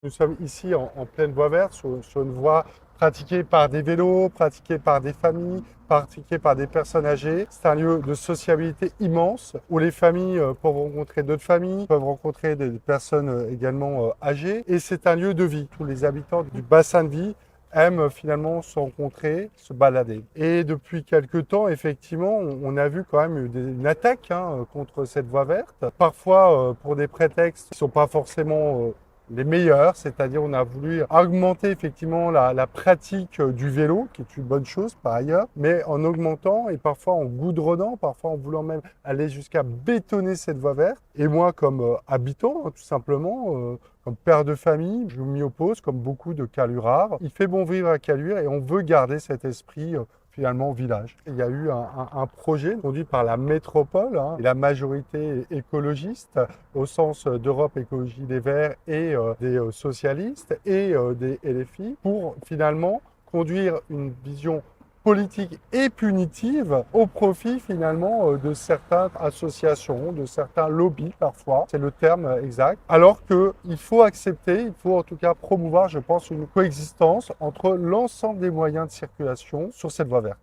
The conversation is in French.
Nous sommes ici en pleine voie verte, sur une voie pratiquée par des vélos, pratiquée par des familles, pratiquée par des personnes âgées. C'est un lieu de sociabilité immense où les familles peuvent rencontrer d'autres familles, peuvent rencontrer des personnes également âgées. Et c'est un lieu de vie. Tous les habitants du bassin de vie aiment finalement se rencontrer, se balader. Et depuis quelques temps, effectivement, on a vu quand même une attaque contre cette voie verte. Parfois pour des prétextes qui ne sont pas forcément les meilleurs, c'est-à-dire on a voulu augmenter effectivement la pratique du vélo, qui est une bonne chose par ailleurs, mais en augmentant et parfois en goudronnant, parfois en voulant même aller jusqu'à bétonner cette voie verte. Et moi, comme habitant, tout simplement, comme père de famille, je m'y oppose, comme beaucoup de Caluire. Il fait bon vivre à Caluire et on veut garder cet esprit finalement village. Il y a eu un projet conduit par la métropole et la majorité écologiste au sens d'Europe Écologie des Verts et des socialistes et des LFI pour finalement conduire une vision politique et punitive au profit finalement de certaines associations, de certains lobbies parfois, c'est le terme exact, alors qu'il faut accepter, il faut en tout cas promouvoir, je pense, une coexistence entre l'ensemble des moyens de circulation sur cette voie verte.